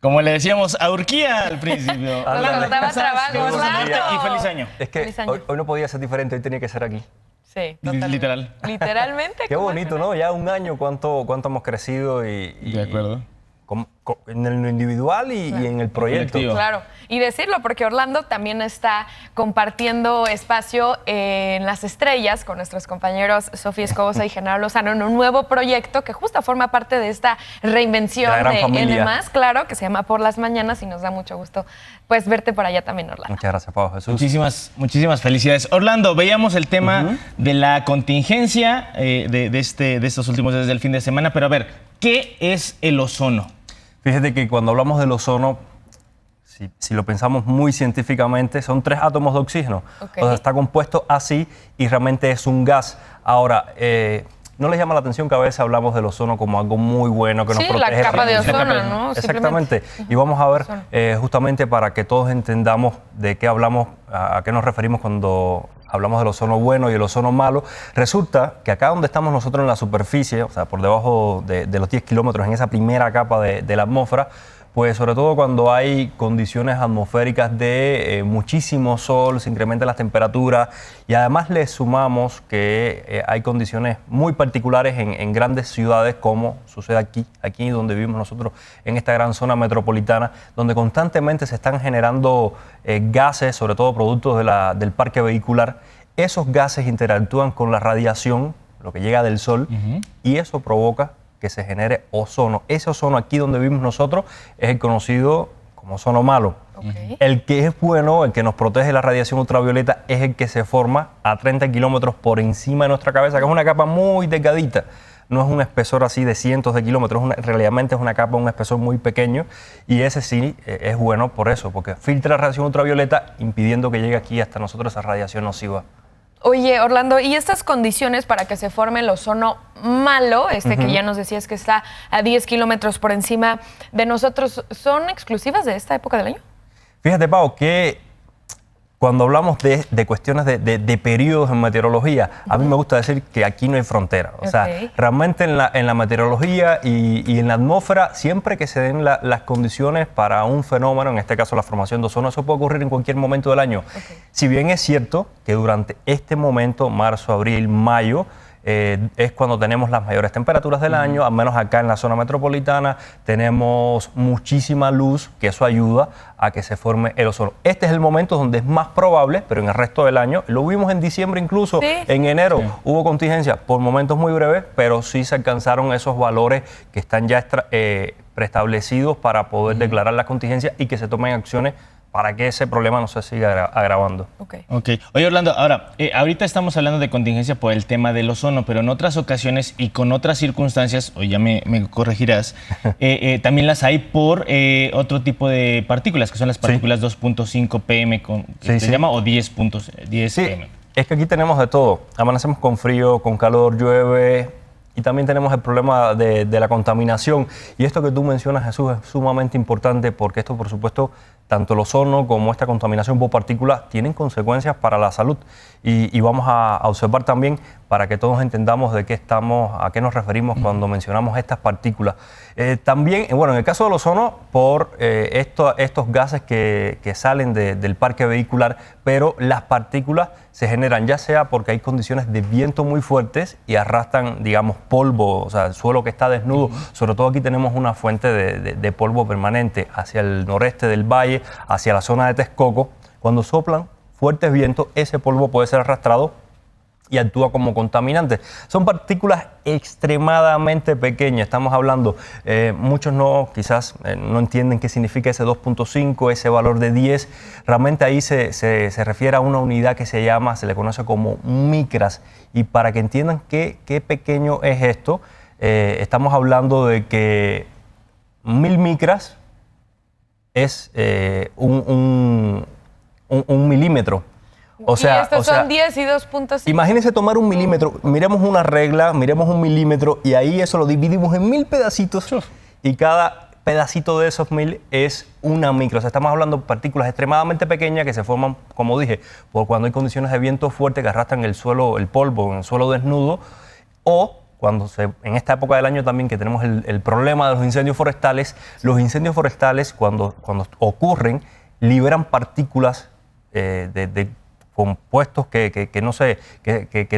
Como le decíamos a Urquía al principio. Estaba trabajando. Y feliz año. Es que hoy no podía ser diferente, hoy tenía que ser aquí. Sí, totalmente. Literal. Literalmente. Qué bonito, ¿no? Ya un año, cuánto hemos crecido De acuerdo. En lo individual y en el proyecto. Colectivo. Claro, y decirlo porque Orlando también está compartiendo espacio en Las Estrellas con nuestros compañeros Sofía Escobosa y Genaro Lozano en un nuevo proyecto que justo forma parte de esta reinvención La gran de familia. N+, claro, que se llama Por las Mañanas y nos da mucho gusto pues verte por allá también, Orlando. Muchas gracias, Pablo Jesús. Muchísimas felicidades. Orlando, veíamos el tema de la contingencia de estos últimos días del fin de semana, pero a ver, ¿qué es el ozono? Fíjate que cuando hablamos del ozono, si lo pensamos muy científicamente, son 3 átomos de oxígeno. Okay. O sea, está compuesto así y realmente es un gas. Ahora, ¿no les llama la atención que a veces hablamos del ozono como algo muy bueno, que nos protege? Sí, la capa de ozono, ¿no? Exactamente. Y vamos a ver, justamente para que todos entendamos de qué hablamos, a qué nos referimos cuando hablamos del ozono bueno y el ozono malo. Resulta que acá donde estamos nosotros en la superficie, o sea, por debajo de los 10 kilómetros, en esa primera capa de la atmósfera, pues sobre todo cuando hay condiciones atmosféricas de muchísimo sol, se incrementan las temperaturas y además le sumamos que hay condiciones muy particulares en grandes ciudades como sucede aquí donde vivimos nosotros, en esta gran zona metropolitana, donde constantemente se están generando gases, sobre todo productos del parque vehicular. Esos gases interactúan con la radiación, lo que llega del sol, y eso provoca que se genere ozono. Ese ozono aquí donde vivimos nosotros es el conocido como ozono malo. Okay. El que es bueno, el que nos protege de la radiación ultravioleta, es el que se forma a 30 kilómetros por encima de nuestra cabeza, que es una capa muy delgadita. No es un espesor así de cientos de kilómetros, realmente es una capa, un espesor muy pequeño, y ese sí es bueno por eso, porque filtra la radiación ultravioleta impidiendo que llegue aquí hasta nosotros esa radiación nociva. Oye, Orlando, ¿y estas condiciones para que se forme el ozono malo, que ya nos decías que está a 10 kilómetros por encima de nosotros, son exclusivas de esta época del año? Fíjate, Pau, que cuando hablamos de cuestiones de periodos en meteorología, a mí me gusta decir que aquí no hay frontera. O sea, realmente en la meteorología y en la atmósfera, siempre que se den las condiciones para un fenómeno, en este caso la formación de ozono, eso puede ocurrir en cualquier momento del año. Si bien es cierto que durante este momento, marzo, abril, mayo, es cuando tenemos las mayores temperaturas del año, al menos acá en la zona metropolitana, tenemos muchísima luz, que eso ayuda a que se forme el ozono. Este es el momento donde es más probable, pero en el resto del año, lo vimos en diciembre incluso, en enero hubo contingencia por momentos muy breves, pero sí se alcanzaron esos valores que están ya preestablecidos para poder declarar la contingencia y que se tomen acciones para que ese problema no se siga agravando. Oye, Orlando, ahora, ahorita estamos hablando de contingencia por el tema del ozono, pero en otras ocasiones y con otras circunstancias, o ya me corregirás, también las hay por otro tipo de partículas, que son las partículas 2.5 PM, se llama, o 10 PM. Es que aquí tenemos de todo. Amanecemos con frío, con calor, llueve, y también tenemos el problema de la contaminación. Y esto que tú mencionas, Jesús, es sumamente importante porque esto, por supuesto, tanto el ozono como esta contaminación por partículas tienen consecuencias para la salud. Y vamos a observar también para que todos entendamos a qué nos referimos cuando mencionamos estas partículas. También, bueno, en el caso del ozono, por estos gases que salen del parque vehicular, pero las partículas se generan ya sea porque hay condiciones de viento muy fuertes y arrastran, digamos, polvo, o sea, el suelo que está desnudo. Sobre todo aquí tenemos una fuente de polvo permanente hacia el noreste del valle, hacia la zona de Texcoco. Cuando soplan fuertes vientos, ese polvo puede ser arrastrado y actúa como contaminante. Son partículas extremadamente pequeñas, estamos hablando, muchos quizás no entienden qué significa ese 2.5, ese valor de 10, realmente ahí se refiere a una unidad que se le conoce como micras, y para que entiendan qué pequeño es esto, estamos hablando de que 1000 micras es un milímetro. O sea, y estos son 10 y 2.5. Imagínense tomar un milímetro, miremos una regla, miremos un milímetro y ahí eso lo dividimos en 1000 pedacitos y cada pedacito de esos 1000 es una micro. O sea, estamos hablando de partículas extremadamente pequeñas que se forman, como dije, por cuando hay condiciones de viento fuerte que arrastran el suelo, el polvo en el suelo desnudo, o en esta época del año también que tenemos el problema de los incendios forestales cuando ocurren liberan partículas de compuestos que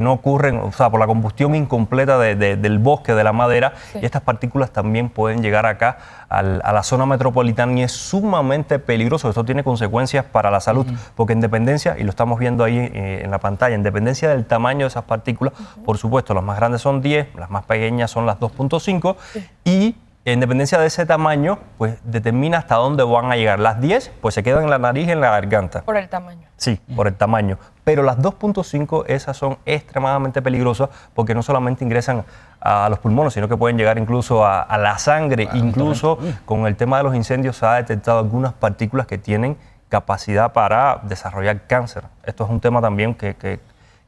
no ocurren, o sea, por la combustión incompleta del bosque, de la madera, y estas partículas también pueden llegar acá a la zona metropolitana y es sumamente peligroso. Esto tiene consecuencias para la salud, porque en dependencia, y lo estamos viendo ahí en la pantalla, en dependencia del tamaño de esas partículas, por supuesto, las más grandes son 10, las más pequeñas son las 2.5, y en dependencia de ese tamaño, pues determina hasta dónde van a llegar. Las 10, pues se quedan en la nariz y en la garganta. Por el tamaño. Sí, por el tamaño. Pero las 2.5, esas son extremadamente peligrosas porque no solamente ingresan a los pulmones, sino que pueden llegar incluso a la sangre. Incluso con el tema de los incendios se ha detectado algunas partículas que tienen capacidad para desarrollar cáncer. Esto es un tema también que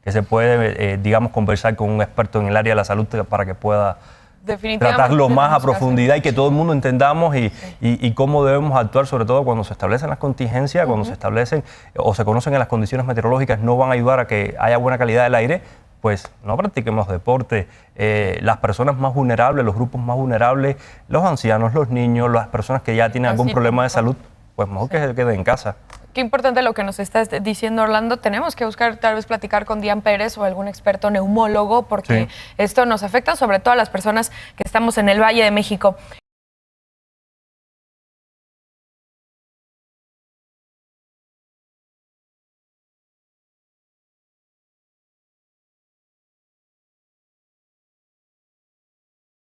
se puede, digamos, conversar con un experto en el área de la salud para que pueda tratarlo más a profundidad y que todo el mundo entendamos y cómo debemos actuar, sobre todo cuando se establecen las contingencias, cuando se establecen o se conocen en las condiciones meteorológicas, no van a ayudar a que haya buena calidad del aire, pues no practiquemos deporte. Las personas más vulnerables, los grupos más vulnerables, los ancianos, los niños, las personas que ya tienen algún problema de salud, pues mejor que se queden en casa. Qué importante lo que nos estás diciendo, Orlando. Tenemos que buscar, tal vez, platicar con Dian Pérez o algún experto neumólogo, porque esto nos afecta sobre todo a las personas que estamos en el Valle de México.